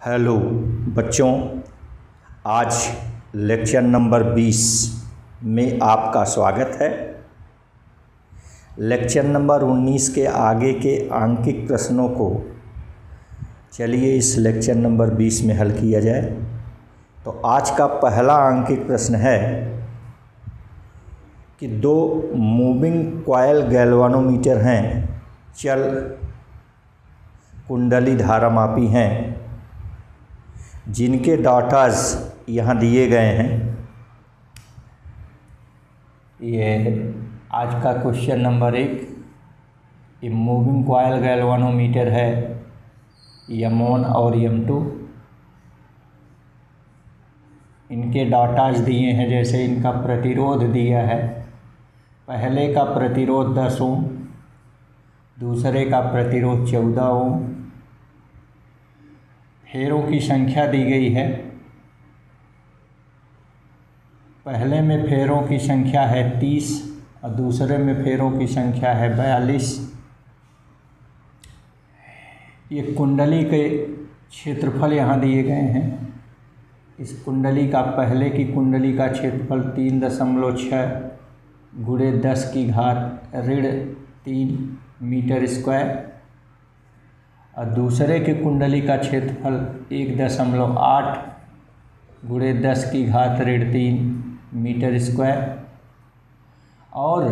Hello बच्चों, आज lecture number 20 में आपका स्वागत है। लेक्चर नंबर 19 के आगे के आंकिक प्रश्नों को चलिए इस लेक्चर नंबर 20 में हल किया जाए। तो आज का पहला आंकिक प्रश्न है कि दो मूविंग कॉयल गैल्वानोमीटर हैं, चल कुंडली धारामापी हैं, जिनके डाटाज यहाँ दिए गए हैं। ये आज का क्वेश्चन नंबर 1। ये मूविंग कॉयल गैल्वानोमीटर है M1 और M2। इनके डाटाज दिए हैं, जैसे इनका प्रतिरोध दिया है। पहले का प्रतिरोध 10 ओम, दूसरे का प्रतिरोध 14 ओम। फेरों की संख्या दी गई है। पहले में फेरों की संख्या है 30 और दूसरे में फेरों की संख्या है 42। ये कुंडली के क्षेत्रफल यहाँ दिए गए हैं। इस कुंडली का, पहले की कुंडली का क्षेत्रफल 3.6 गुणे 10 की घात -3 मीटर स्क्वायर और दूसरे के कुंडली का क्षेत्रफल 1.8 गुणे 10 की घात -3 मीटर स्क्वायर और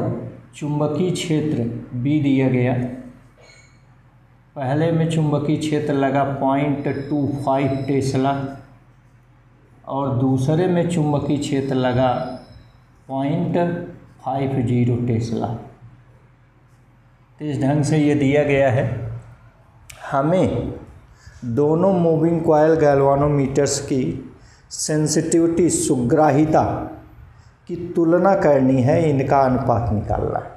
चुंबकीय क्षेत्र B दिया गया। पहले में चुंबकीय क्षेत्र लगा 0.25 टेस्ला और दूसरे में चुंबकीय क्षेत्र लगा 0.50 टेस्ला। तो इस ढंग से ये दिया गया है। हमें दोनों मूविंग कॉयल गैल्वानोमीटर्स की सेंसिटिविटी, सुग्राहिता की तुलना करनी है, इनका अनुपात निकालना है।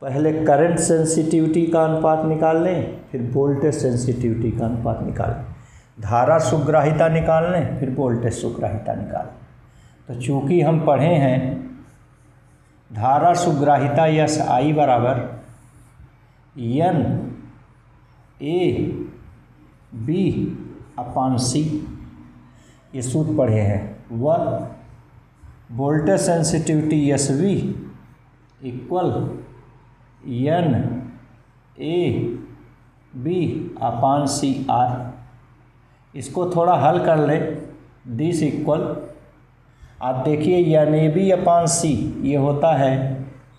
पहले करंट सेंसिटिविटी का अनुपात निकाल लें, फिर वोल्टेज सेंसिटिविटी का अनुपात निकाल लें। धारा सुग्राहिता निकाल लें, फिर वोल्टेज सुग्राहिता निकाल लें। तो चूँकि हम पढ़े हैं धारा सुग्राहिता SI बराबर NAB/C, ये सूत्र पढ़े हैं। वह voltage sensitivity SV equal NAB/CR। इसको थोड़ा हल कर लें। दिस इक्वल, आप देखिए NAB/C ये होता है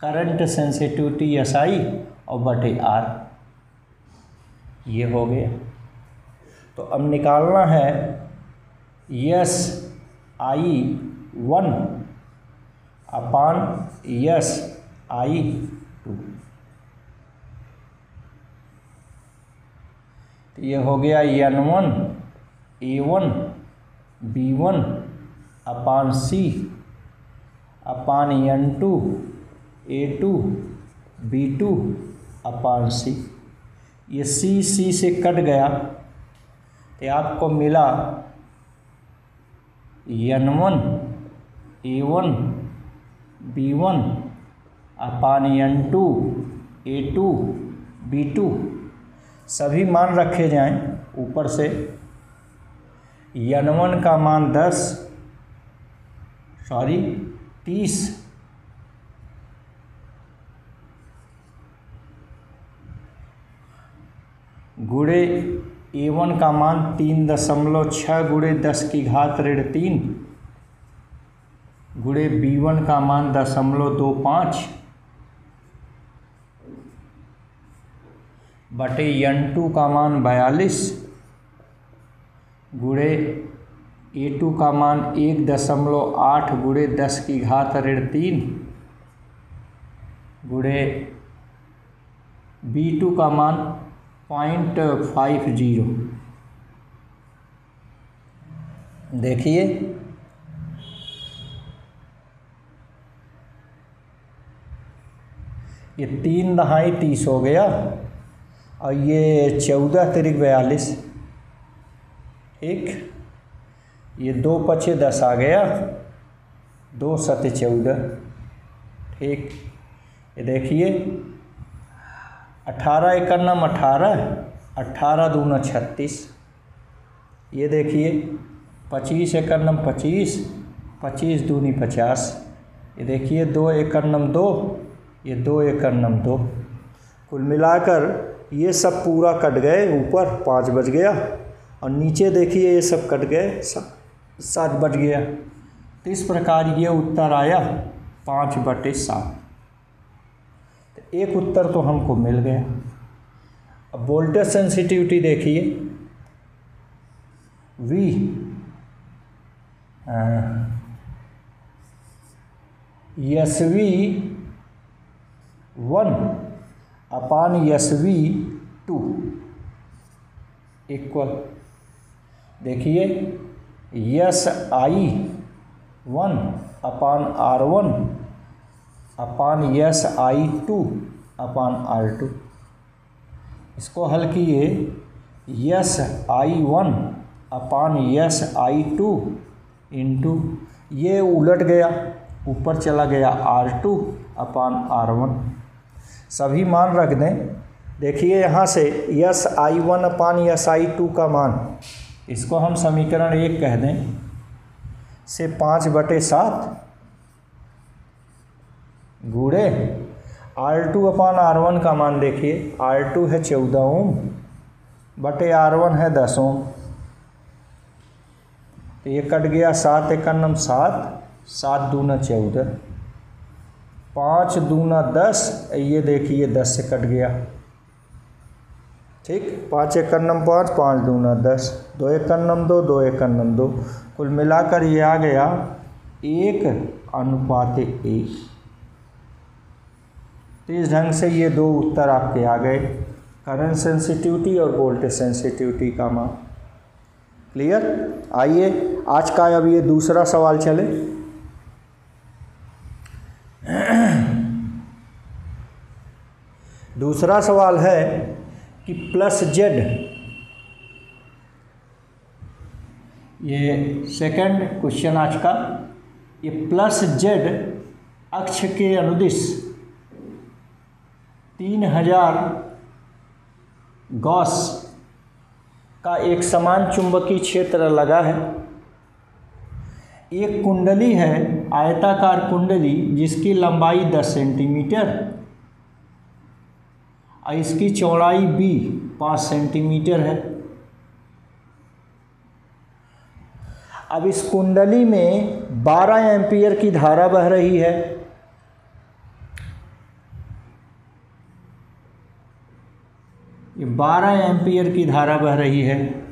करंट सेंसिटिविटी SI और बटे R, ये हो गया। तो अब निकालना है SI1/SI2। तो ये हो गया N1 A1/B1/C/N2 A2/B2/C। ये C से कट गया तो आपको मिला N1 A1/B1/N2 A2/B2। सभी मान रखे जाएं ऊपर से। N1 का मान 30 गुणे A1 का मान 3.6 गुणे 10 की घात -3 गुणे B1 का मान 0.25 बटे N2 का मान 42 गुणे A2 का मान 1.8 गुणे 10 की घात -3 गुणे B2 का मान 0.50। देखिए ये 3 दहाई 30 हो गया और ये 14 तिरिक 42, ठीक। ये 2 पचे 10 आ गया, 2 सते 14, ठीक। ये देखिए 18 एकन्नम 18, 18 दूना 36, ये देखिए 25 एकड़ नम 25, 25 दूनी 50। ये देखिए 2 एकड़ नम 2, ये 2 एकड़ नम 2। कुल मिलाकर ये सब पूरा कट गए, ऊपर 5 बच गया और नीचे देखिए ये सब कट गए, 7 बच गया। तो इस प्रकार ये उत्तर आया 5/7। तो एक उत्तर तो हमको मिल गया। अब वोल्टेज सेंसिटिविटी देखिए, V SV1 अपान SV2 इक्वल, देखिए SI1 अपान R1 अपान SI2 अपान R2। इसको हल किए, SI1 अपान SI2 इंटू, ये उलट गया, ऊपर चला गया R2 अपान R1। सभी मान रख दें। देखिए यहाँ से SI1 अपान SI2 का मान, इसको हम समीकरण 1 कह दें, से 5/7 गुणे R2 अपान R1 का मान देखिए, R2 है 14 ओम बटे R1 है 10 ओम। तो ये कट गया 7 एकड़ नम 7, 7 दूना 14, 5 दूना 10, ये देखिए 10 से कट गया। ठीक, 5 एकड़ नम 5, 5 दूना 10, 2 एकड़ नम 2, 2 एकड़ नम 2। कुल मिलाकर ये आ गया 1:1। तो इस ढंग से ये 2 उत्तर आपके आ गए, करंट सेंसिटिविटी और वोल्टेज सेंसिटिविटी का मान। क्लियर? आइए आज का अब ये दूसरा सवाल चले। दूसरा सवाल है कि +Z, ये सेकंड क्वेश्चन आज का, ये +Z अक्ष के अनुदिश 3000 गॉस का एक समान चुंबकीय क्षेत्र लगा है। एक कुंडली है, आयताकार कुंडली, जिसकी लंबाई 10 सेंटीमीटर और इसकी चौड़ाई भी 5 सेंटीमीटर है। अब इस कुंडली में 12 एम्पीयर की धारा बह रही है। ये 12 एम्पीयर की धारा बह रही है।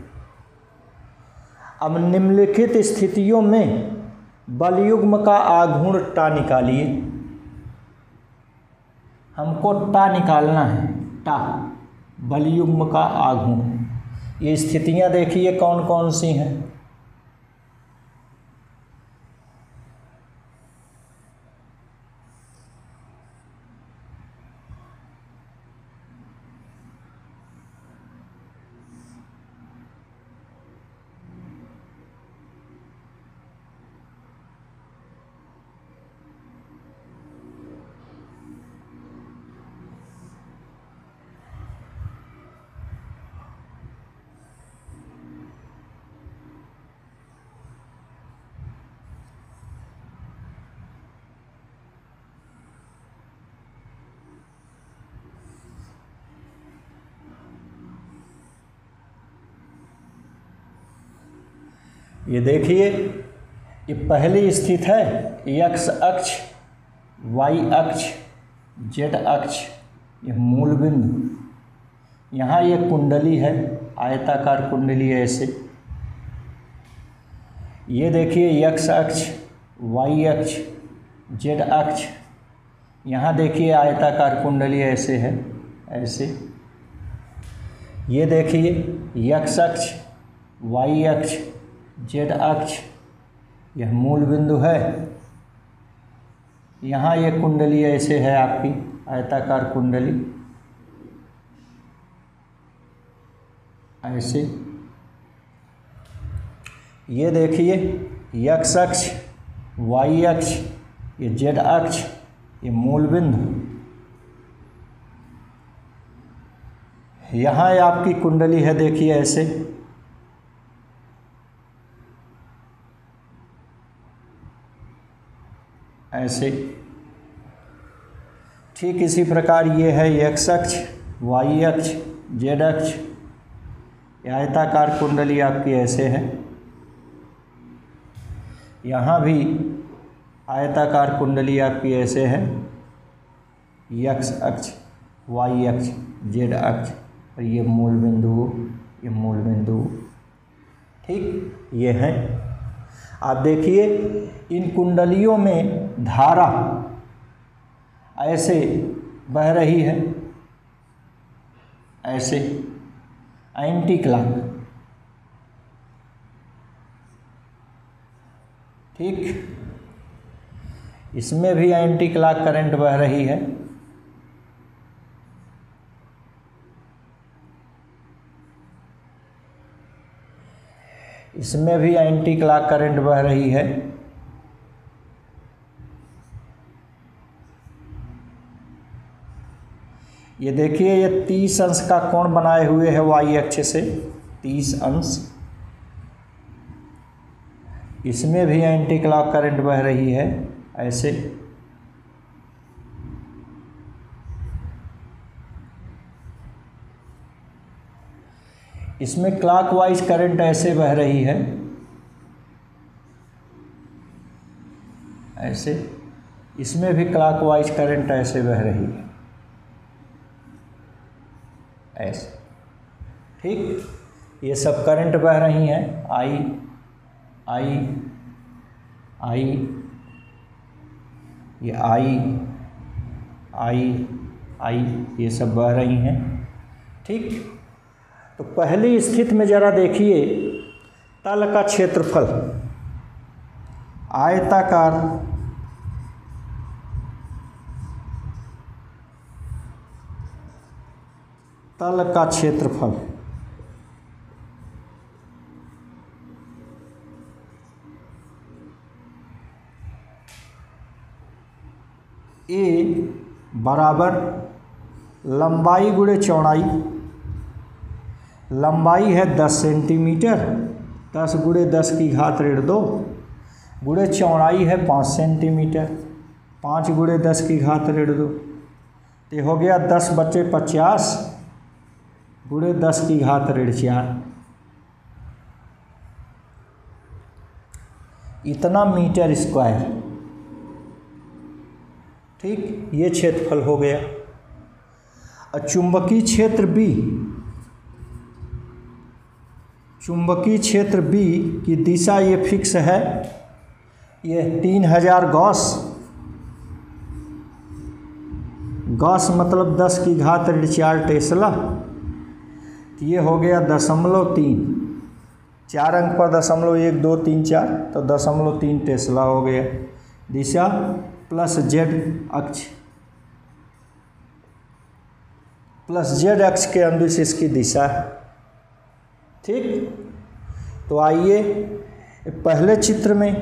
अब निम्नलिखित स्थितियों में बलयुग्म का आघूर्ण टा निकालिए। हमको टा निकालना है, टा, बलयुग्म का आघूर्ण। ये स्थितियां देखिए कौन कौन सी हैं। ये देखिए, ये पहली स्थिति है x अक्ष, y अक्ष, z अक्ष, ये मूल बिंदु। यहाँ ये कुंडली है, आयताकार कुंडली है ऐसे। ये देखिए x अक्ष, y अक्ष, z अक्ष। यहाँ देखिए आयताकार कुंडली ऐसे है, ऐसे। ये देखिए x अक्ष, y अक्ष, z अक्ष, यह मूल बिंदु है। यहाँ ये कुंडली ऐसे है आपकी, आयताकार कुंडली ऐसे। ये देखिए x अक्ष, y अक्ष, ये z अक्ष, ये मूल बिंदु। यहाँ आपकी कुंडली है, देखिए ऐसे। ऐसे। ठीक इसी प्रकार ये है एक्स अक्ष, वाई अक्ष, जेड अक्ष। आयताकार कुंडली आपकी ऐसे है। यहाँ भी आयताकार कुंडली आपकी ऐसे है, एक्स अक्ष, वाई अक्ष, जेड अक्ष, और ये मूल बिंदु, ये मूल बिंदु। ठीक, ये है। आप देखिए इन कुंडलियों में धारा ऐसे बह रही है, ऐसे एंटी क्लॉक। ठीक, इसमें भी एंटी क्लॉक करंट बह रही है। इसमें भी एंटी क्लॉक करंट बह रही है। ये देखिए ये 30 अंश का कोण बनाए हुए है वाई अक्ष से, 30 अंश। इसमें भी एंटी क्लॉक करंट बह रही है, ऐसे। इसमें क्लॉकवाइज करंट ऐसे बह रही है, ऐसे। इसमें भी क्लॉकवाइज करंट ऐसे बह रही है, ऐसे। ठीक, ये सब करंट बह रही हैं, आई आई आई, ये आई आई आई, ये सब बह रही हैं। ठीक, तो पहली स्थिति में जरा देखिए तल का क्षेत्रफल, आयताकार तल का क्षेत्रफल, ए बराबर लंबाई गुणे चौड़ाई। लंबाई है 10 सेंटीमीटर, 10 गुणे 10 की घात ऋण 2, गुणे चौड़ाई है 5 सेंटीमीटर, 5 गुणे 10 की घात ऋण 2। तो हो गया 10 बचे 50 गुणे 10 की घात ऋण 4। इतना मीटर स्क्वायर। ठीक, ये क्षेत्रफल हो गया। और चुंबकीय क्षेत्र B, चुंबकीय क्षेत्र B की दिशा ये फिक्स है, ये 3000 गॉस। गॉस मतलब 10 की घात ऋण 4 टेस्ला। तो ये हो गया 0.3, 4 अंक पर 0.1234, तो 0.3 टेस्ला हो गया। दिशा प्लस जेड अक्ष, प्लस जेड अक्ष के अनुदिश इसकी दिशा है। ठीक, तो आइए पहले चित्र में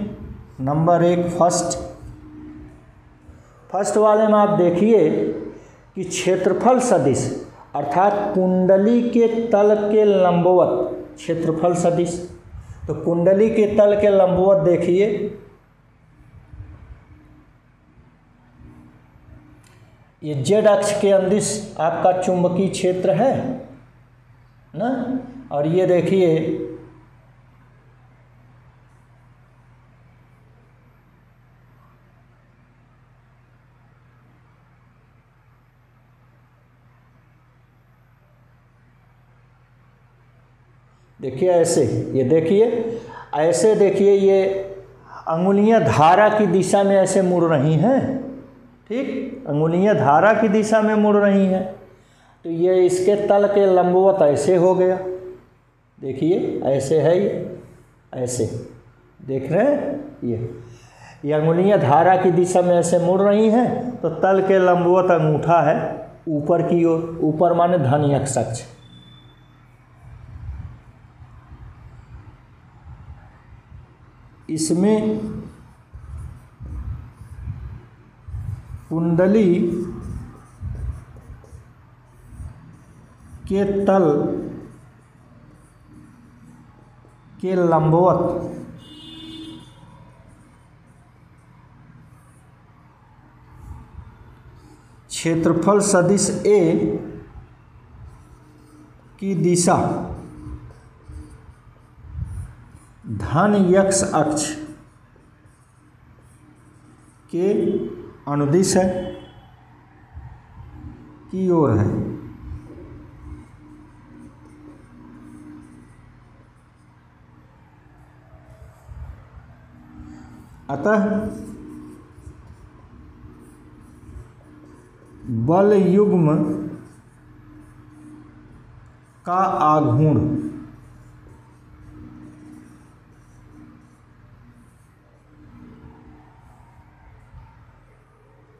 नंबर 1 फर्स्ट वाले में आप देखिए कि क्षेत्रफल सदिश अर्थात कुंडली के तल के लंबवत क्षेत्रफल सदिश। तो कुंडली के तल के लंबवत देखिए, ये जेड अक्ष के अंदिश आपका चुंबकीय क्षेत्र है ना, और ये देखिए ऐसे, ये देखिए ऐसे, देखिए ये अंगुलियां धारा की दिशा में ऐसे मुड़ रही हैं। ठीक, अंगुलियां धारा की दिशा में मुड़ रही हैं, तो ये इसके तल के लंबवत ऐसे हो गया। देखिए ऐसे है, ये ऐसे देख रहे हैं, ये अंगुलियां धारा की दिशा में ऐसे मुड़ रही हैं, तो तल के लंबवत अंगूठा है ऊपर की ओर, ऊपर माने धन अक्ष अक्ष। इसमें कुंडली के तल के लंबवत क्षेत्रफल सदिश ए की दिशा धन x अक्ष के अनुदिश है की ओर है। अतः बल युग्म का आघूर्ण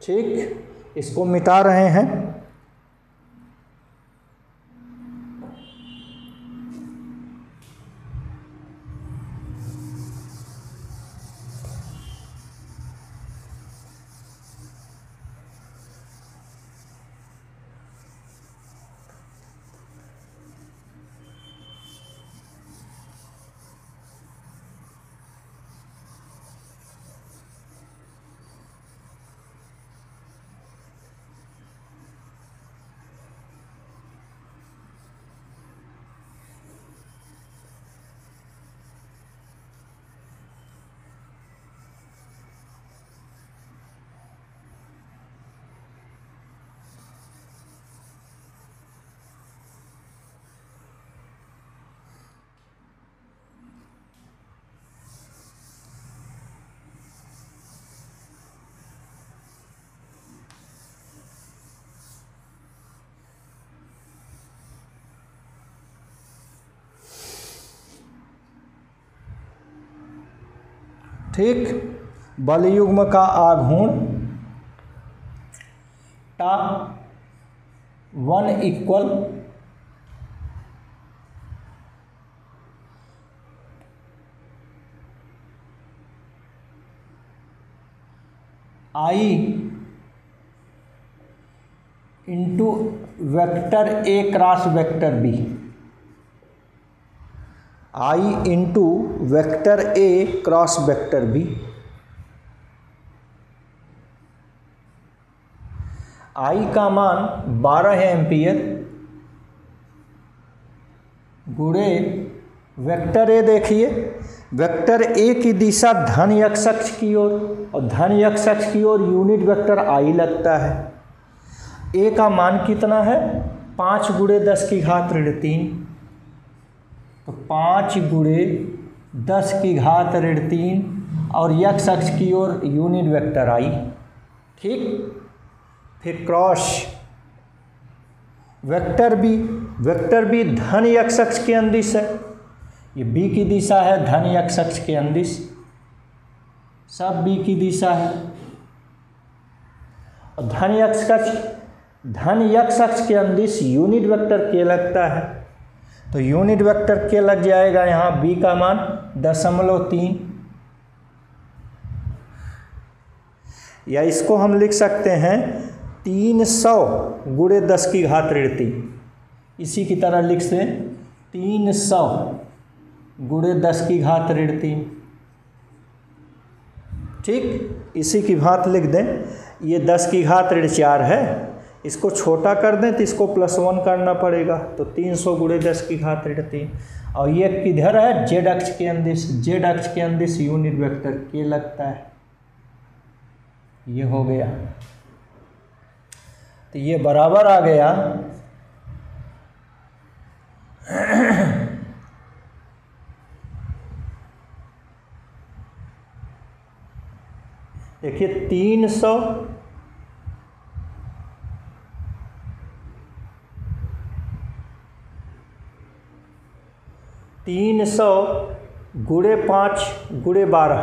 ठीक, इसको मिटा रहे हैं। ठीक, बल युग्म का आघूर्ण टा 1 equal I into vector A cross vector B, I into vector A cross vector B. I का मान 12 एम्पियर गुणे वेक्टर ए। देखिए वेक्टर ए की दिशा धन x अक्ष की ओर और धन x अक्ष की ओर यूनिट वेक्टर I लगता है। ए का मान कितना है 5 गुणे 10 की घात ऋण 3, तो 5 गुणे 10 की घात ऋण 3 और x अक्ष की ओर यूनिट वेक्टर I। ठीक, फिर क्रॉस वेक्टर बी धन x अक्ष के अंदिश है, ये b की दिशा है धन x अक्ष के अंदिश, सब b की दिशा है। और धन x अक्ष के अंदिश यूनिट वेक्टर k लगता है, तो यूनिट वेक्टर k लग जाएगा यहाँ b का मान 0.3, या इसको हम लिख सकते हैं 300 गुणे 10 की घात ऋण 3। इसी की तरह लिख से 300 गुणे 10 की घात ऋण 3। ठीक, इसी की भांत लिख दें, ये 10 की घात ऋण 4 है, इसको छोटा कर दें तो इसको +1 करना पड़ेगा, तो 300 गुणे 10 की घात ऋण 3। और ये किधर है जेड अक्ष के अंदिश, जेड अक्ष के अंदिश यूनिट वेक्टर के लगता है। ये हो गया, तो ये बराबर आ गया देखिए 300 गुणे 5 गुणे 12,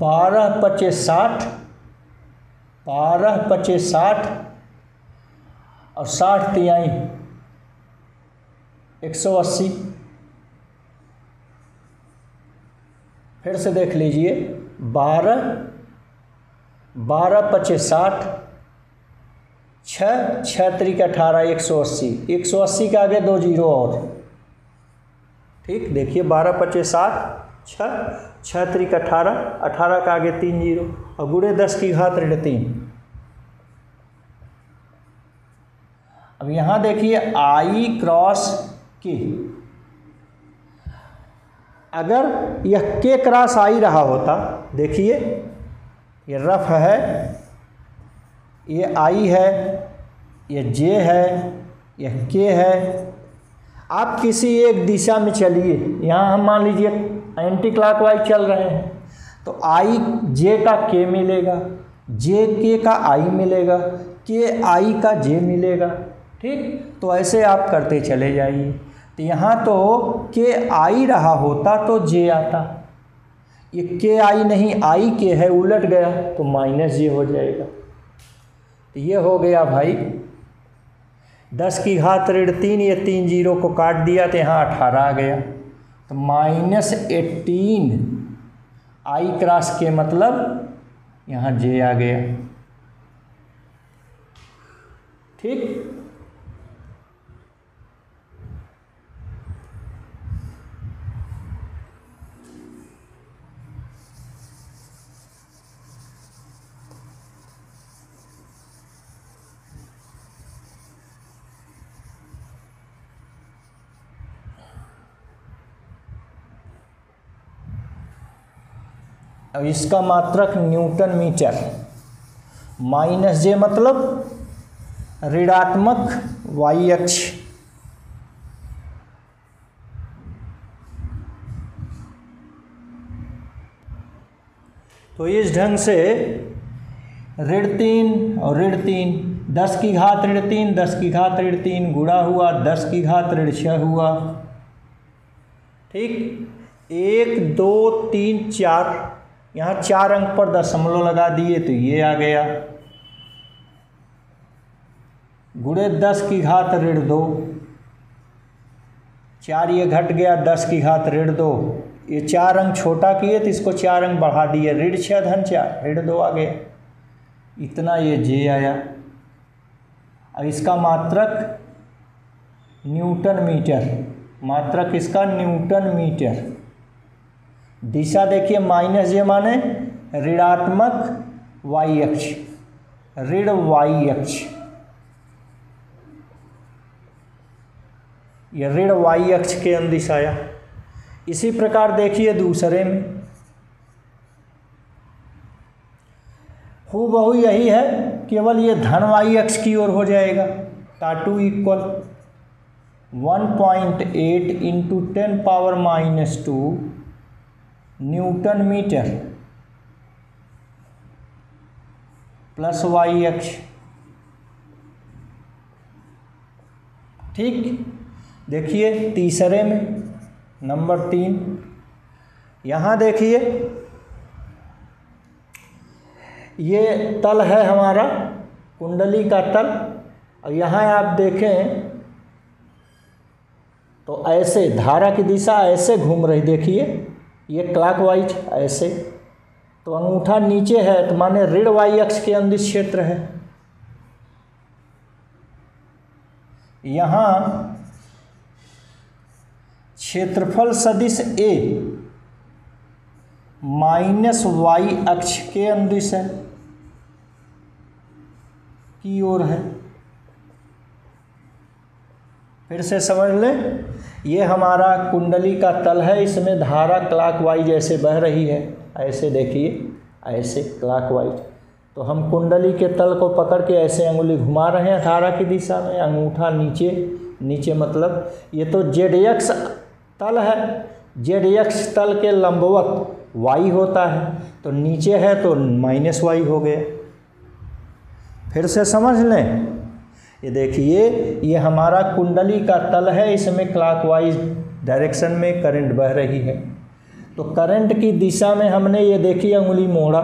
12 पचे 60, 12 पचे 60 और 60 तिहाई 180। फिर से देख लीजिए 12 पचे 60, 6 त्रिक 18 180, 180 के आगे 2 जीरो और। ठीक, देखिए 12 पचे 60, 6 त्रिक 18, 18 के आगे 3 जीरो और गुणे 10⁻³ अब यहाँ देखिए I क्रॉस K, अगर यह K क्रॉस I रहा होता, देखिए ये रफ है, ये I है, ये J है, यह K है। आप किसी एक दिशा में चलिए, यहाँ हम मान लीजिए एंटी क्लॉकवाइज चल रहे हैं, तो I J का K मिलेगा, J K का I मिलेगा, K I का J मिलेगा। ठीक, तो ऐसे आप करते चले जाइए। तो यहाँ तो K I रहा होता तो J आता, ये K I नहीं I K है, उलट गया तो -J हो जाएगा। तो ये हो गया भाई 10⁻³ ये 3 जीरो को काट दिया तो यहाँ 18 आ गया, तो -18 I क्रॉस K मतलब यहाँ J आ गया। ठीक, अब इसका मात्रक न्यूटन मीटर, -J मतलब ऋणात्मक y अक्ष, तो इस ढंग से ऋण 3 और ऋण 3, 10⁻³ 10⁻³ गुणा हुआ 10⁻6 हुआ। ठीक, 1 2 3 4, यहाँ 4 अंक पर दशमलव लगा दिए तो ये आ गया, गुणे 10⁻², 4 ये घट गया 10⁻², ये 4 अंक छोटा किए तो इसको 4 अंक बढ़ा दिए, ऋण 6 धन 4 ऋण 2 आ गया, इतना ये J आया। अब इसका मात्रक न्यूटन मीटर, मात्रक इसका न्यूटन मीटर। दिशा देखिए -J माने ऋणात्मक y अक्ष, ऋण y अक्ष, यह ऋण y अक्ष के अंदिश आया। इसी प्रकार देखिए दूसरे में हूबहू यही है, केवल ये धन y अक्ष की ओर हो जाएगा। टाटू equal 1.8 × 10⁻⁻² newton metre plus y अक्ष। ठीक, देखिए तीसरे में नंबर 3, यहाँ देखिए ये तल है हमारा कुंडली का तल, और यहाँ आप देखें तो ऐसे धारा की दिशा ऐसे घूम रही, देखिए ये क्लॉकवाइज ऐसे, तो अंगूठा नीचे है तो माने ऋण y अक्ष के अंदिश क्षेत्र है। यहाँ क्षेत्रफल सदिश A -y अक्ष के अंदिश है की ओर है। फिर से समझ लें, ये हमारा कुंडली का तल है, इसमें धारा क्लॉकवाइज ऐसे बह रही है, ऐसे देखिए ऐसे क्लॉकवाइज, तो हम कुंडली के तल को पकड़ के ऐसे अंगुली घुमा रहे हैं धारा की दिशा में, अंगूठा नीचे, नीचे मतलब ये तो ZX तल है, ZX तल के लंबवत y होता है, तो नीचे है तो -y हो गया। फिर से समझ लें, ये देखिए ये हमारा कुंडली का तल है, इसमें क्लॉकवाइज डायरेक्शन में करंट बह रही है, तो करंट की दिशा में हमने ये देखिए अंगुली मोड़ा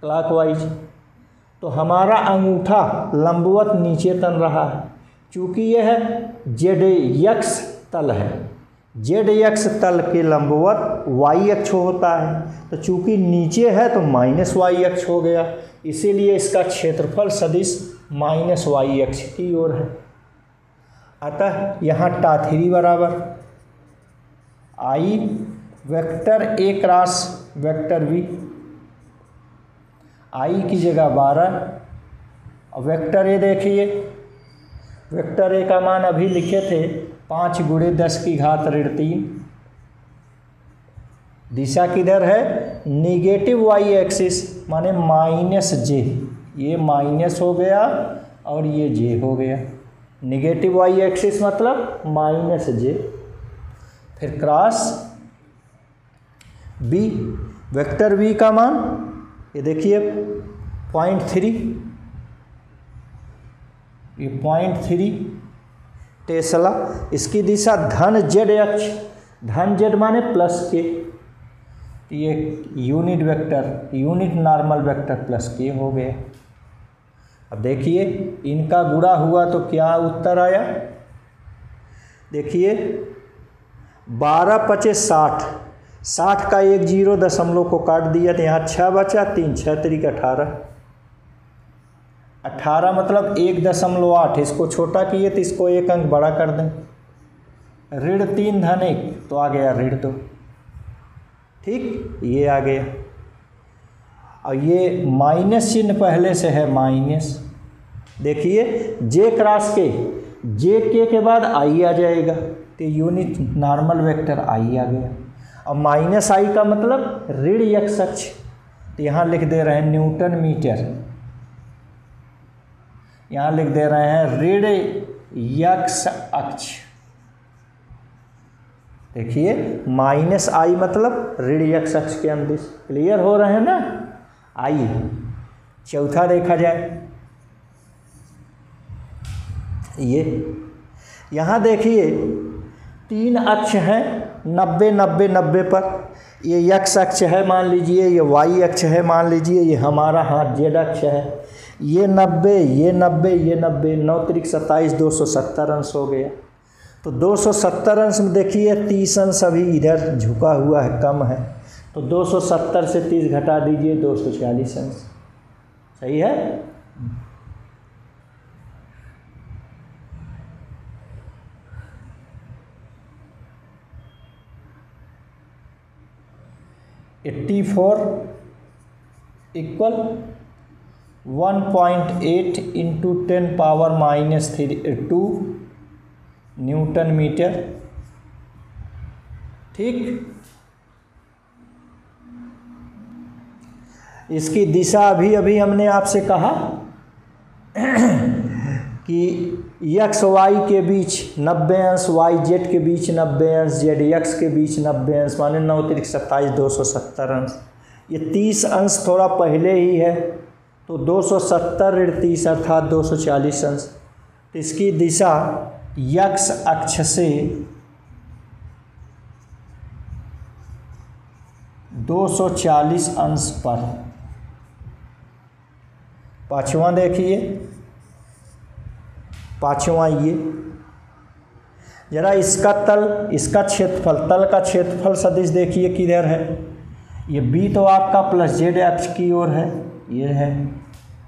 क्लॉकवाइज, तो हमारा अंगूठा लंबवत नीचे तन रहा है। चूँकि यह ZX तल है, ZX तल के लंबवत y अक्ष होता है, तो चूँकि नीचे है तो -y अक्ष हो गया, इसीलिए इसका क्षेत्रफल सदिश -y अक्ष की ओर है। अतः यहाँ टा3 बराबर I vector A cross vector V। आई की जगह 12। और वेक्टर ए देखिए, वेक्टर ए का मान अभी लिखे थे 5 × 10⁻³ दिशा किधर है, निगेटिव वाई एक्सिस माने -j, ये माइनस हो गया और ये j हो गया। निगेटिव वाई एक्सिस मतलब -j। फिर क्रॉस b, वेक्टर v का मान ये देखिए 0.3, ये 0.3 टेस्ला। इसकी दिशा धन z अक्ष, धन z माने +k, ये unit vector, unit normal vector +k हो गया। अब देखिए इनका गुणा हुआ तो क्या उत्तर आया, देखिए 12 × 5 = 60, 60 का एक 0 दशमलव को काट दिया तो यहाँ 6 बचा, 3 × 6 = 18, 18 मतलब 1.8, इसको छोटा किए तो इसको 1 अंक बड़ा कर दें, -3 धन 1 तो आ गया -2, ठीक, ये आ गया। और ये माइनस चिन्ह पहले से है माइनस, देखिए j क्रॉस k, के बाद i आ जाएगा तो यूनिट नॉर्मल वेक्टर i आ गया। और -i का मतलब ऋण x अक्ष, तो यहाँ लिख दे रहे हैं न्यूटन मीटर, यहाँ लिख दे रहे हैं ऋण x अक्ष। देखिए -i मतलब ऋण x अक्ष के अंदिश, क्लियर हो रहे हैं ना। आइए चौथा देखा जाए, ये यहाँ देखिए 3 अक्ष हैं 90 90 90 पर, ये x अक्ष है मान लीजिए, ये y अक्ष है मान लीजिए, ये हमारा हाथ z अक्ष है, ये 90 ये 90 ये 90, 9 × 27 270 अंश हो गया। तो 270 अंश में देखिए 30 अंश अभी इधर झुका हुआ है, कम है, तो 270 से 30 घटा दीजिए 240 अंश, सही है। = 1.8 × 10⁻²² न्यूटन मीटर, ठीक। इसकी दिशा अभी हमने आपसे कहा कि x y के बीच 90 अंश, y z के बीच 90 अंश, z x के बीच 90 अंश, माने 9 × 27 270 अंश। ये 30 अंश थोड़ा पहले ही है तो 270 ऋण 30 अर्थात 240 अंश। तो इसकी दिशा x अक्ष से 240 अंश पर। पाँचवा देखिए, पाँचवा ये जरा इसका तल, इसका क्षेत्रफल, तल का क्षेत्रफल सदिश देखिए किधर है, ये b तो आपका +z अक्ष की ओर है, ये है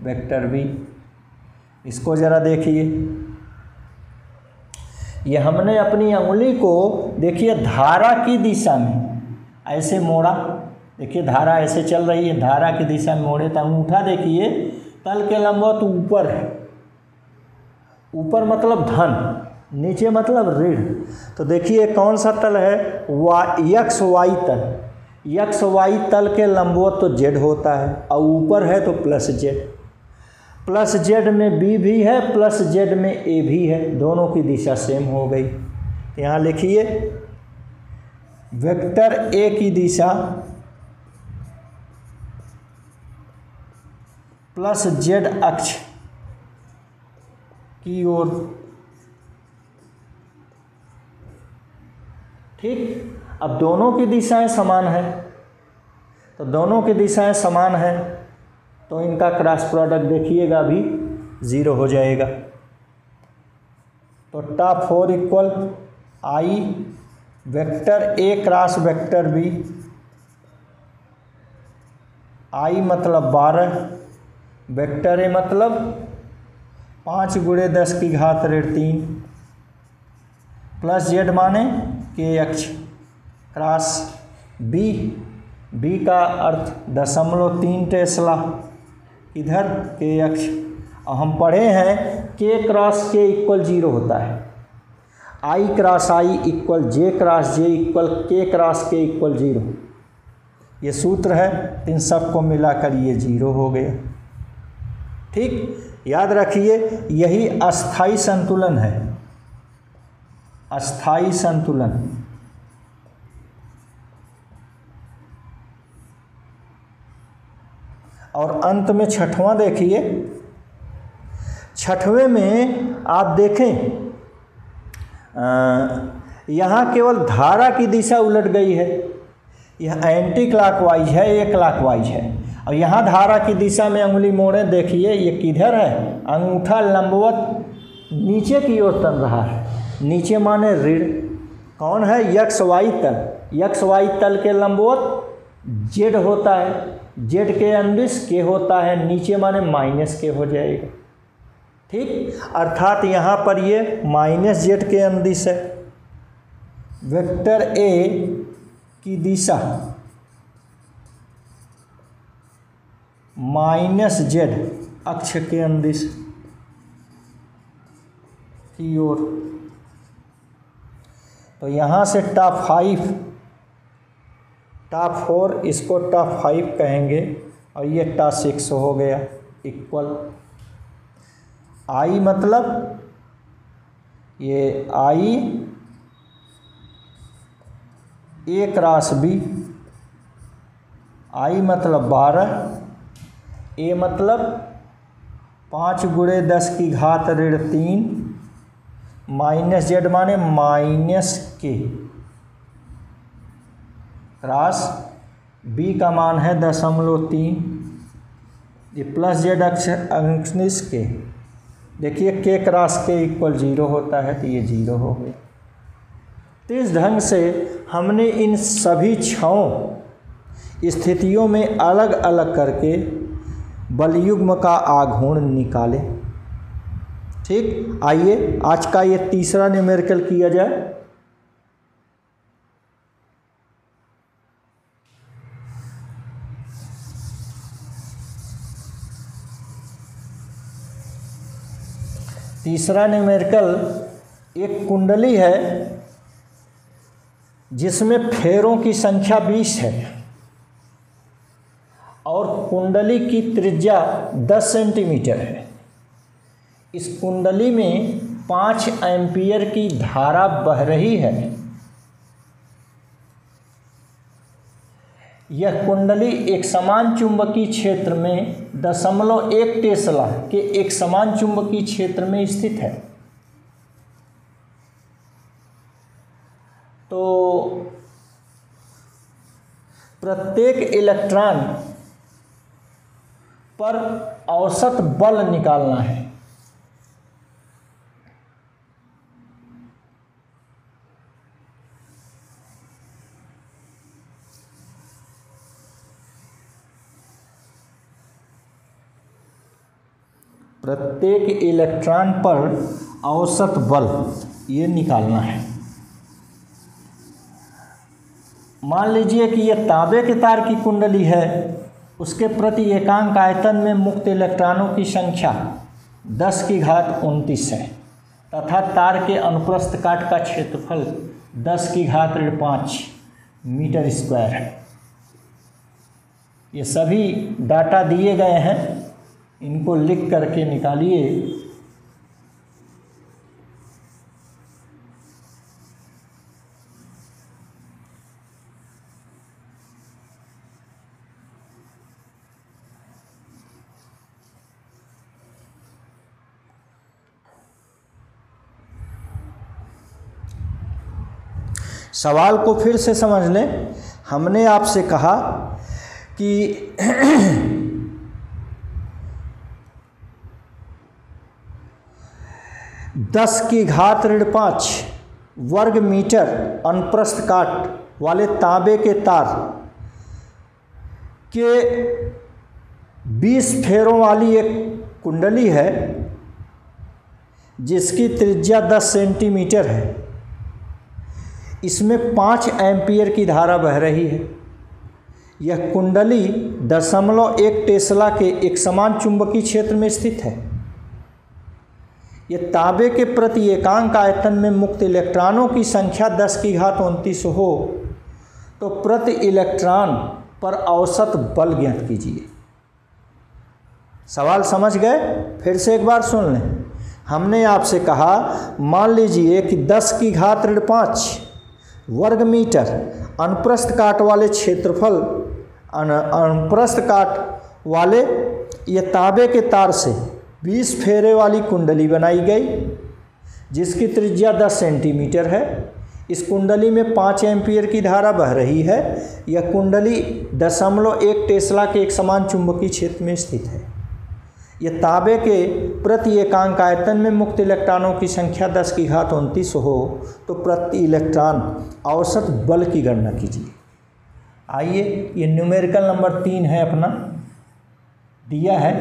वेक्टर b। इसको जरा देखिए, ये हमने अपनी अंगुली को देखिए धारा की दिशा में ऐसे मोड़ा, देखिए धारा ऐसे चल रही है, धारा की दिशा में मोड़े तो अंगूठा देखिए तल के लंबवत ऊपर है, ऊपर मतलब धन, नीचे मतलब ऋण। तो देखिए कौन सा तल है, एक्स वाई तल, एक्स वाई तल के लंबवत तो जेड होता है और ऊपर है तो +z, +z में b भी है +z में a भी है, दोनों की दिशा सेम हो गई। यहाँ लिखिए वेक्टर a की दिशा +z अक्ष की ओर, ठीक। अब दोनों की दिशाएं समान है, तो दोनों की दिशाएं समान है तो इनका क्रॉस प्रोडक्ट देखिएगा अभी 0 हो जाएगा। तो top 4 = I vector a cross vector b, I मतलब 12, वेक्टर a मतलब 5 × 10⁻³ +z माने k अक्ष, क्रॉस b, b का अर्थ 0.3 टेस्ला, इधर के अक्ष, हम पढ़े हैं के क्रॉस के इक्वल 0 होता है, आई cross I equal J cross J equal के क्रॉस के इक्वल 0, ये सूत्र है। इन सब को मिलाकर ये 0 हो गया। ठीक, याद रखिए यही अस्थाई संतुलन है, अस्थाई संतुलन। और अंत में छठवां देखिए, छठवें में आप देखें यहाँ केवल धारा की दिशा उलट गई है, यह एंटी क्लॉकवाइज है, ये क्लॉकवाइज है। और यहाँ धारा की दिशा में अंगुली मोड़े, देखिए ये किधर है, अंगूठा लंबवत नीचे की ओर तन रहा है, नीचे माने ऋण, कौन है, यक्स वाई तल, यक्स वाई तल के लंबवत जेड होता है, जेड के अंदिश के होता है, नीचे माने माइनस के हो जाएगा। ठीक, अर्थात यहाँ पर ये माइनस जेड के अंदिश है। वेक्टर ए की दिशा माइनस जेड अक्ष के अंदिश की ओर, तो यहाँ से टॉप 5, टॉप 4, इसको टॉप 5 कहेंगे, और ये टॉप 6 हो गया इक्वल। आई मतलब ये आई ए क्रॉस बी, आई मतलब 12, ए मतलब 5 × 10⁻³ माइनस जेड माने माइनस के क्रॉस बी का मान है 0.3, ये प्लस जेड अंश के, देखिए के क्रॉस के इक्वल 0 होता है, तो ये 0 हो गया। तो इस ढंग से हमने इन सभी 6 स्थितियों में अलग अलग करके बलयुग्म का आघूर्ण निकाले। ठीक, आइए आज का ये तीसरा न्यूमेरिकल किया जाए। तीसरा न्यूमेरिकल एक कुंडली है जिसमें फेरों की संख्या 20 है और कुंडली की त्रिज्या 10 सेंटीमीटर है। इस कुंडली में 5 एम्पियर की धारा बह रही है। यह कुंडली एक समान चुंबकीय क्षेत्र में 0.1 टेस्ला के एक समान चुंबकीय क्षेत्र में स्थित है। तो प्रत्येक इलेक्ट्रॉन पर औसत बल निकालना है। प्रत्येक इलेक्ट्रॉन पर औसत बल ये निकालना है। मान लीजिए कि यह तांबे के तार की कुंडली है, उसके प्रति एकांक आयतन में मुक्त इलेक्ट्रॉनों की संख्या 10⁻29 है तथा तार के अनुप्रस्थ काट का क्षेत्रफल 10⁵5 मीटर स्क्वायर है। ये सभी डाटा दिए गए हैं, इनको लिख करके निकालिए। सवाल को फिर से समझ लें। हमने आपसे कहा कि 10⁵5 वर्ग मीटर अनुप्रस्थ काट वाले तांबे के तार के 20 फेरों वाली एक कुंडली है जिसकी त्रिज्या 10 सेंटीमीटर है। इसमें 5 एम्पियर की धारा बह रही है। यह कुंडली 0.1 टेस्ला के एक समान चुंबकीय क्षेत्र में स्थित है। यह तांबे के प्रति एकांक आयतन में मुक्त इलेक्ट्रॉनों की संख्या 10⁻29 हो तो प्रति इलेक्ट्रॉन पर औसत बल ज्ञात कीजिए। सवाल समझ गए? फिर से एक बार सुन लें। हमने आपसे कहा, मान लीजिए कि 10⁵5 वर्ग मीटर अनुप्रस्थ काट वाले क्षेत्रफल अनुप्रस्थ काट वाले ये तांबे के तार से 20 फेरे वाली कुंडली बनाई गई जिसकी त्रिज्या 10 सेंटीमीटर है। इस कुंडली में 5 एम्पीयर की धारा बह रही है। यह कुंडली 0.1 टेस्ला के एक समान चुंबकीय क्षेत्र में स्थित है। यह तांबे के प्रति एकांक आयतन में मुक्त इलेक्ट्रॉनों की संख्या 10⁻29 हो तो प्रति इलेक्ट्रॉन औसत बल की गणना कीजिए। आइए, ये न्यूमेरिकल नंबर 3 है अपना, दिया है।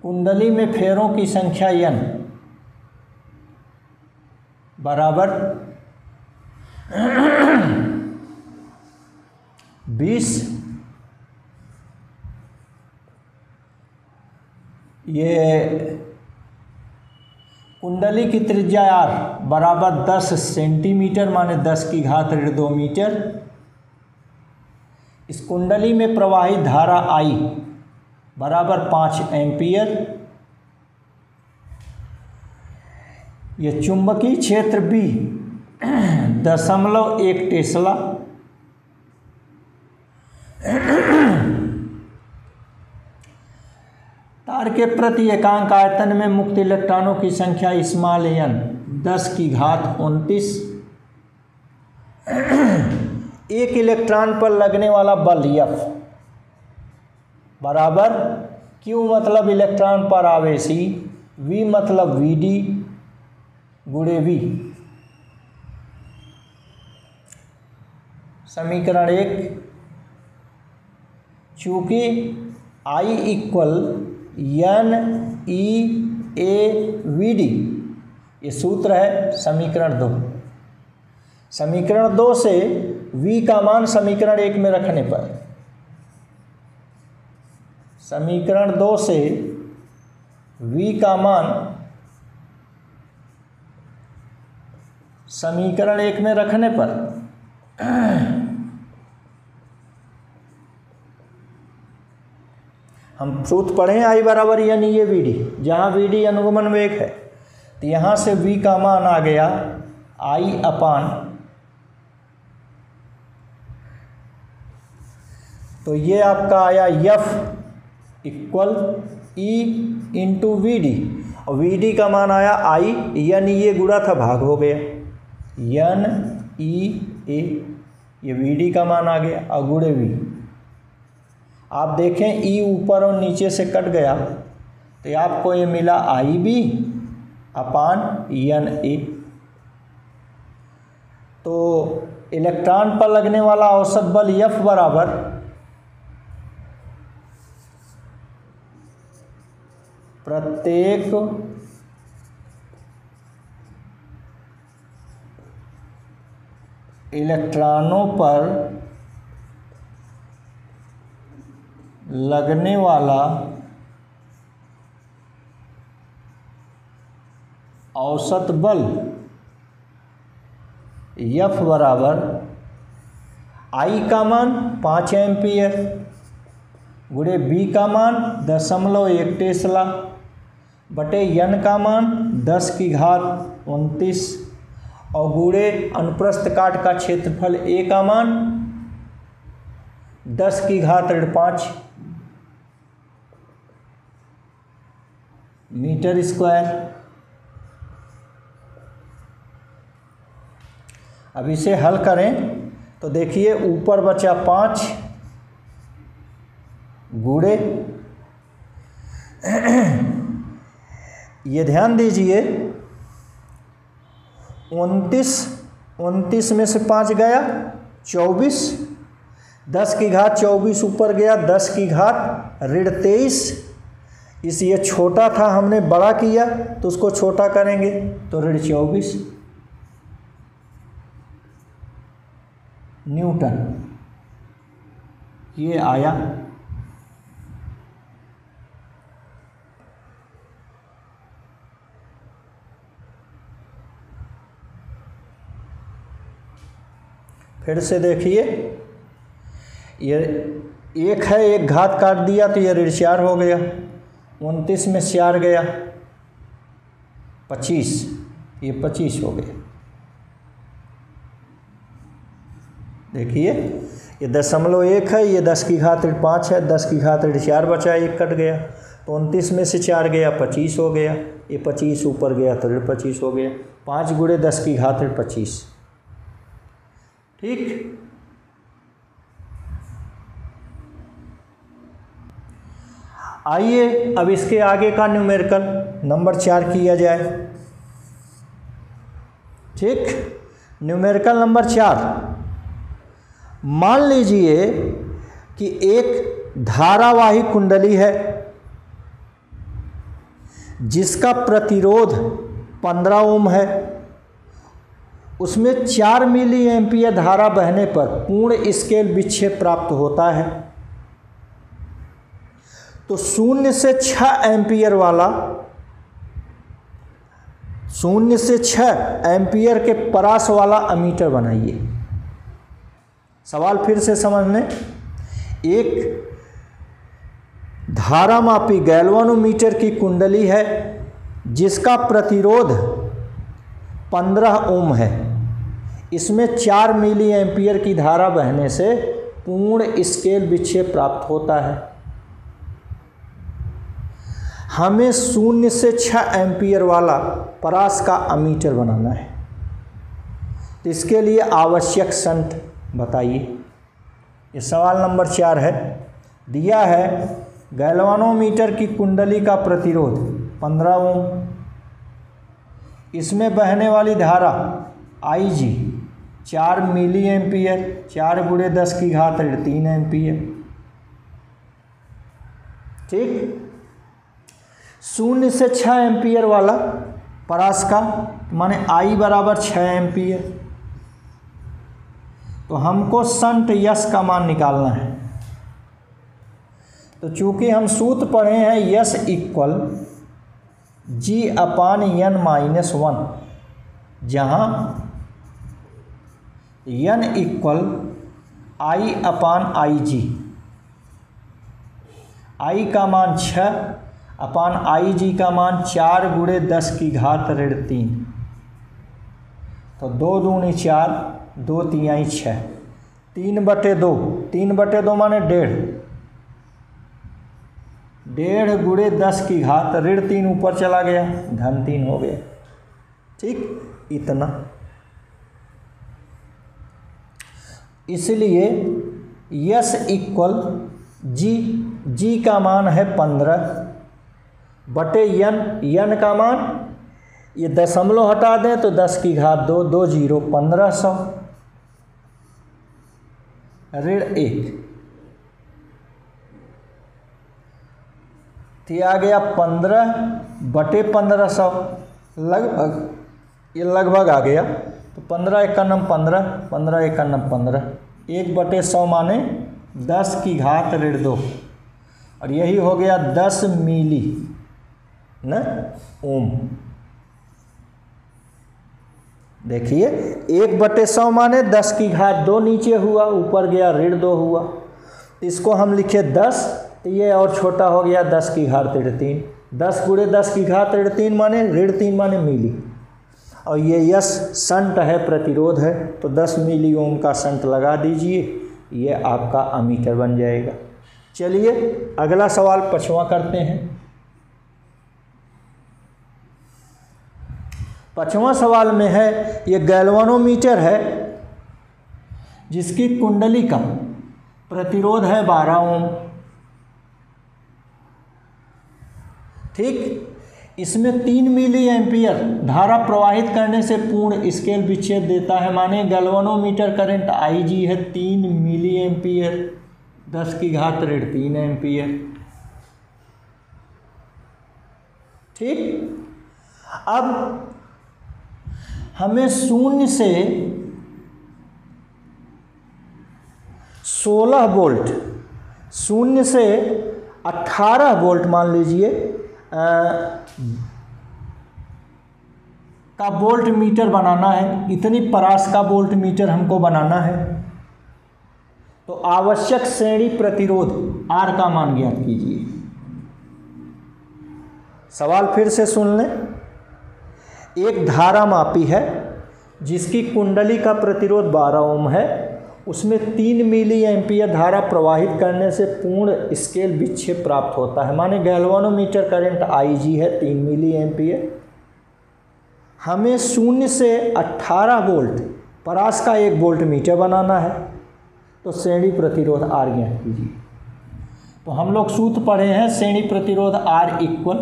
कुंडली में फेरों की संख्या n बराबर 20, ये कुंडली की त्रिज्या r बराबर 10 सेंटीमीटर माने 10⁻2 मीटर। इस कुंडली में प्रवाहित धारा I बराबर 5 एम्पियर। ये चुंबकीय क्षेत्र B 0.1 टेस्ला। तार के प्रति एकांक आयतन में मुक्त इलेक्ट्रॉनों की संख्या स्मॉल n 10⁻29। एक इलेक्ट्रॉन पर लगने वाला बल F बराबर Q मतलब इलेक्ट्रॉन पर आवेशी, V मतलब VD गुणे V। समीकरण 1, चूँकि I इक्वल NE/AVD ये सूत्र है समीकरण 2। समीकरण 2 से V का मान समीकरण 1 में रखने पर, समीकरण 2 से V का मान समीकरण 1 में रखने पर हम सूत्र पढ़े I बराबर NE/AVD, जहाँ VD अनुगमन वेग है, तो यहाँ से V का मान आ गया I अपान, तो ये आपका आया F equal E into VD, और VD का मान आया I, NE गुणा था भाग हो गया NE/A, ये VD का मान आ गया और गुणे V। आप देखें E ऊपर और नीचे से कट गया तो आपको ये मिला IB अपान NA। तो इलेक्ट्रॉन पर लगने वाला औसत बल F बराबर प्रत्येक इलेक्ट्रॉनों पर लगने वाला औसत बल F बराबर I का मान 5 एम्पियर गुणे B का मान 0.1 टेस्ला बटे N का मान 10⁻29 और गुणे अनुप्रस्थ काट का क्षेत्रफल A का मान 10⁵5 मीटर स्क्वायर। अब इसे हल करें तो देखिए ऊपर बचा 5 गुणे, ये ध्यान दीजिए 29 में से 5 गया 24, 10⁻24 ऊपर गया 10⁻23, इस ये छोटा था हमने बड़ा किया तो उसको छोटा करेंगे तो ऋण 24 न्यूटन ये आया। फिर से देखिए, ये एक है, एक घात काट दिया तो ये ऋण 4 हो गया, 29 में 4 गया 25, ये 25 हो गया। देखिए ये 0.1 है, ये 10 की घात ऋण 5 है, 10 की घात ऋण 4 बचा, एक कट गया तो 29 में से 4 गया 25 हो गया, ये 25 ऊपर गया तो ऋण 25 हो गया। 5 गुणे 10 की घात ऋण 25। ठीक, आइए अब इसके आगे का न्यूमेरिकल नंबर 4 किया जाए। ठीक, न्यूमेरिकल नंबर 4, मान लीजिए कि एक धारावाही कुंडली है जिसका प्रतिरोध 15 ओम है, उसमें 4 मिली एम्पियर धारा बहने पर पूर्ण स्केल विक्षेप प्राप्त होता है। तो 0 से 6 एम्पियर वाला, 0 से 6 एम्पियर के परास वाला अमीटर बनाइए। सवाल फिर से समझने, एक धारामापी गैल्वानोमीटर की कुंडली है जिसका प्रतिरोध 15 ओम है, इसमें 4 मिली एम्पियर की धारा बहने से पूर्ण स्केल विक्षेप प्राप्त होता है। हमें 0 से 6 एम्पियर वाला परास का अमीटर बनाना है, तो इसके लिए आवश्यक शंट बताइए। ये सवाल नंबर 4 है। दिया है गैल्वानोमीटर की कुंडली का प्रतिरोध 15 ओम, इसमें बहने वाली धारा IG 4 मिली एम्पियर, 4 गुणे 10 की घात ऋण 3 एम्पियर। ठीक, 0 से 6 एम्पियर वाला परास का माने I बराबर 6 एम्पियर, तो हमको शंट यस का मान निकालना है। तो चूंकि हम सूत्र पढ़े हैं यस इक्वल G/n-1, जहाँ n इक्वल I/IG, I का मान 6 अपान IG का मान 4 गुणे 10 की घात ऋण 3, तो 2 दूनी 4, 2 तिहाई 6, 3/2, 3/2 माने 1.5 गुणे 10 की घात ऋण 3 ऊपर चला गया, धन 3 हो गया। ठीक, इतना। इसलिए यस इक्वल जी का मान है 15 बटे n का मान, ये दशमलव हटा दें तो 10 की घात 2, 2 0 1500 ऋण 1, तो आ गया 15 बटे 1500, लगभग ये लगभग आ गया। तो 15 एकम 15, 15 एकम 15, 1/100 माने 10 की घात ऋण 2, और यही हो गया 10 मिली न ओम। देखिए 1/100 माने 10 की घात 2 नीचे हुआ, ऊपर गया ऋण 2 हुआ, इसको हम लिखे 10, तो ये और छोटा हो गया 10 की घात ऋण 3, 10 गुणे 10 की घात ऋण 3 माने ऋण 3 माने मिली, और ये यस शंट है, प्रतिरोध है, तो 10 मिली ओम का शंट लगा दीजिए, ये आपका अमीटर बन जाएगा। चलिए अगला सवाल 5वां करते हैं। 5वां सवाल में है, ये गैल्वानोमीटर है जिसकी कुंडली का प्रतिरोध है 12 ओम। ठीक, इसमें 3 मिली एम्पियर धारा प्रवाहित करने से पूर्ण स्केल विक्षेप देता है, माने गैल्वानोमीटर करंट IG है 3 मिली एम्पियर, 10 की घात ऋण 3 एम्पियर। ठीक, अब हमें 0 से 16 वोल्ट, 0 से 18 वोल्ट मान लीजिए का वोल्ट मीटर बनाना है, इतनी परास का वोल्ट मीटर हमको बनाना है। तो आवश्यक श्रेणी प्रतिरोध R का मान ज्ञात कीजिए। सवाल फिर से सुन लें। एक धारा मापी है जिसकी कुंडली का प्रतिरोध 12 ओम है, उसमें 3 मिली एम्पियर धारा प्रवाहित करने से पूर्ण स्केल विक्षेप प्राप्त होता है। माने गैल्वानोमीटर करंट IG है 3 मिली एम्पियर। हमें 0 से 18 वोल्ट परास का 1 वोल्ट मीटर बनाना है, तो श्रेणी प्रतिरोध R ज्ञात कीजिए। तो हम लोग सूत्र पढ़े हैं, श्रेणी प्रतिरोध R इक्वल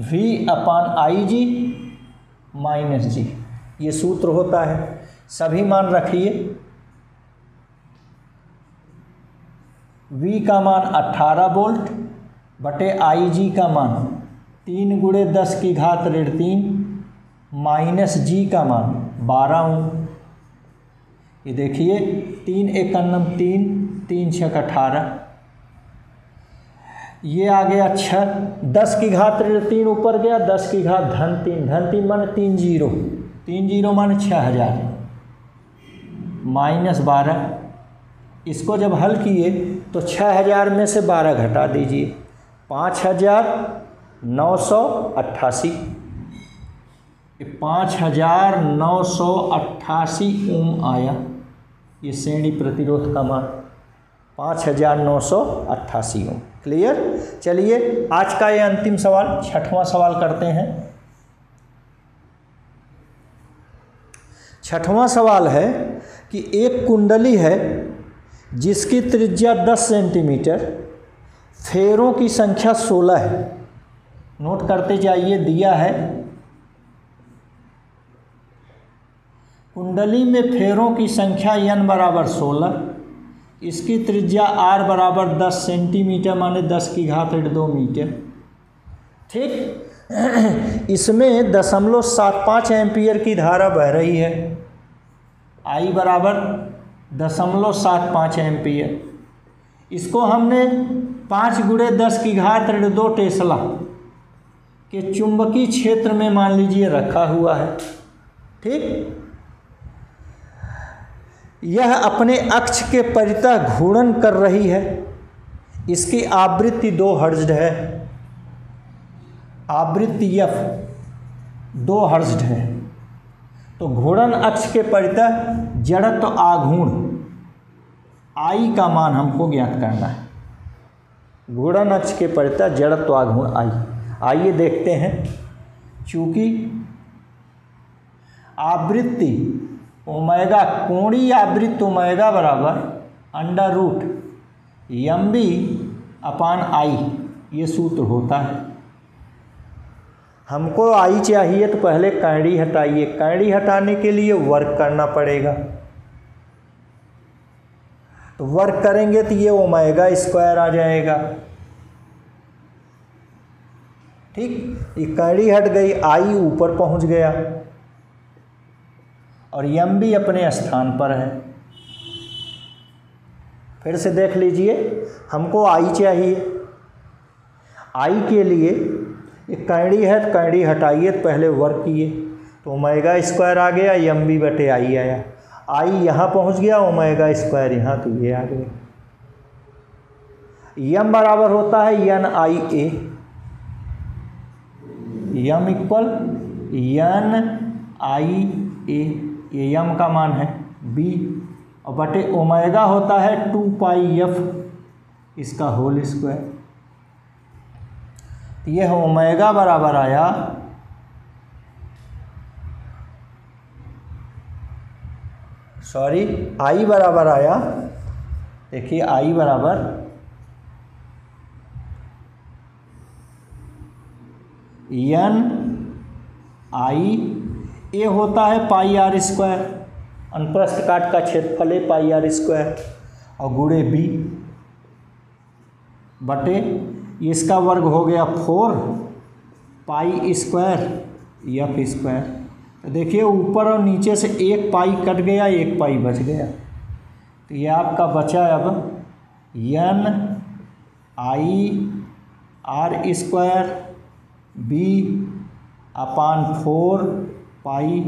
V/IG - G, ये सूत्र होता है। सभी मान रखिए। V का मान 18 वोल्ट बटे IG का मान 3 × 10⁻³ माइनस G का मान 12 ओम। ये देखिए 3 × 1 = 3, 3 × 6 = 18, ये आ गया 6, 10⁻³ ऊपर गया, 10⁻³ धन 3 माने 3 जीरो, 3 जीरो माने 6000 माइनस 12। इसको जब हल किए तो 6000 में से 12 घटा दीजिए, 5988, 5988 ओम आया। ये श्रेणी प्रतिरोध का मान 5988 ओम। क्लियर। चलिए आज का ये अंतिम सवाल, 6वां सवाल करते हैं। 6वां सवाल है कि एक कुंडली है जिसकी त्रिज्या 10 सेंटीमीटर, फेरों की संख्या 16 है। नोट करते जाइए, दिया है कुंडली में फेरों की संख्या n = 16, इसकी त्रिज्या r = 10 सेंटीमीटर माने 10⁻² मीटर। ठीक, इसमें 0.75 एम्पियर की धारा बह रही है, I = 0.75 एम्पियर। इसको हमने 5 × 10⁻² टेस्ला के चुंबकीय क्षेत्र में मान लीजिए रखा हुआ है। ठीक, यह अपने अक्ष के परितः घूर्णन कर रही है। इसकी आवृत्ति 2 हर्ट्ज है, आवृत्ति F 2 हर्ट्ज है। तो घूर्णन अक्ष के परितः जड़त्व आघूर्ण I का मान हमको ज्ञात करना है। घूर्णन अक्ष के परितः जड़त्व आघूर्ण I, आइए देखते हैं। चूंकि आवृत्ति ओमेगा, कोणीय आवृत्ति ओमेगा = √mv/I, ये सूत्र होता है। हमको I चाहिए तो पहले कैंडी हटाइए, कैंडी हटाने के लिए वर्क करना पड़ेगा। तो वर्क करेंगे तो ये ω² आ जाएगा। ठीक, ये कैंडी हट गई, I ऊपर पहुंच गया और mv अपने स्थान पर है। फिर से देख लीजिए, हमको I चाहिए। I के लिए एक कैंडी है तो कैंडी हटाइए तो पहले वर्क किए तो ω² आ गया, mv/I आया। I यहाँ पहुँच गया, ω² यहाँ, तो ये आ गया। m बराबर होता है NIA, m = NIA, ये m का मान है b, और बटे ओमेगा होता है 2πf इसका होल स्क्वायर। तो यह ओमेगा बराबर आया I बराबर आया, देखिए I बराबर NI, ये होता है πr², अनुप्रस्थ काट का क्षेत्रफल है πr², और गुणे b बटे इसका वर्ग हो गया 4 पाई स्क्वायर एफ स्क्वायर। तो देखिए ऊपर और नीचे से एक पाई कट गया, एक पाई बच गया, तो ये आपका बचा अब n I R square B upon 4 pi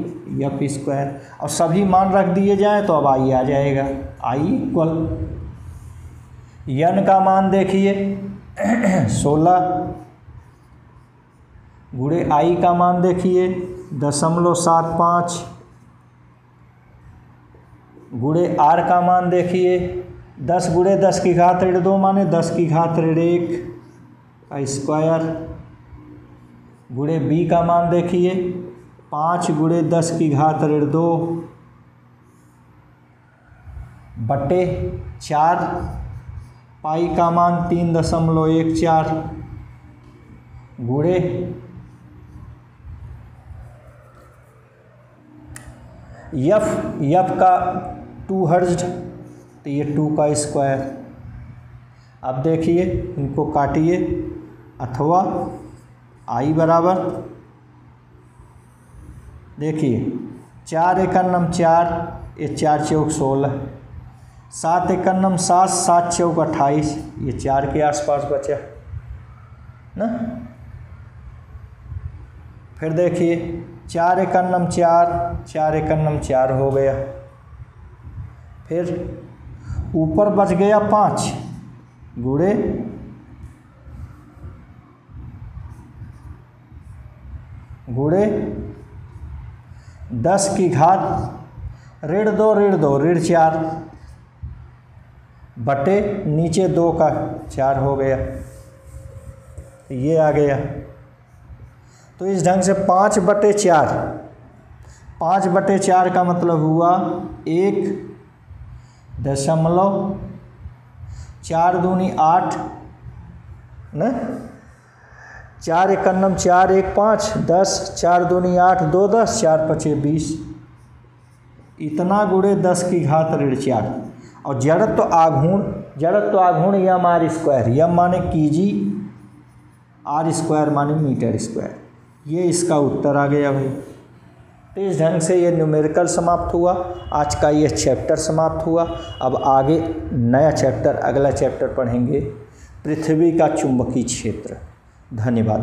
F square. और सभी मान रख दिए जाए तो अब आई आ जाएगा, आई इक्वल n का मान देखिए 16 गुणे आई का मान देखिए 0.75 गुणे आर का मान देखिए 10 गुणे 10 की घात ऋण 2 माने 10 की घात ऋण 1 का स्क्वायर गुणे बी का मान देखिए 5 गुणे 10 की घात ऋण 2 बटे 4 पाई का मान 3.14 गुणे यफ का 2 हर्ट्ज, तो ये 2 का स्क्वायर। अब देखिए इनको काटिए, अथवा आई बराबर देखिए 4 एकन्नम 4, ये 4 चौक 16, 7 एकन्नम 7, 7 चौक 28, ये 4 के आसपास बचा ना। फिर देखिए 4 एकन्नम 4, 4 एकन्नम 4 हो गया। फिर ऊपर बच गया 5 गुणे गुणे 10 की घात ऋण 2 ऋण 4 बटे नीचे 2 का 4 हो गया, ये आ गया। तो इस ढंग से 5 बटे 4, 5 बटे 4 का मतलब हुआ 1.4 दूनी 8 न, 4 एकन्नम 4 1 5 10, 4 दूनी 8 2 10, 4 पचे 20, इतना गुणे 10 की घात ऋण 4। और जड़त्व आघूर्ण यम आर स्क्वायर, यम माने कीजी, आर स्क्वायर माने मीटर स्क्वायर, ये इसका उत्तर आ गया भाई। तो इस ढंग से ये न्यूमेरिकल समाप्त हुआ, आज का ये चैप्टर समाप्त हुआ। अब आगे नया चैप्टर, अगला चैप्टर पढ़ेंगे पृथ्वी का चुंबकीय क्षेत्र। धन्यवाद।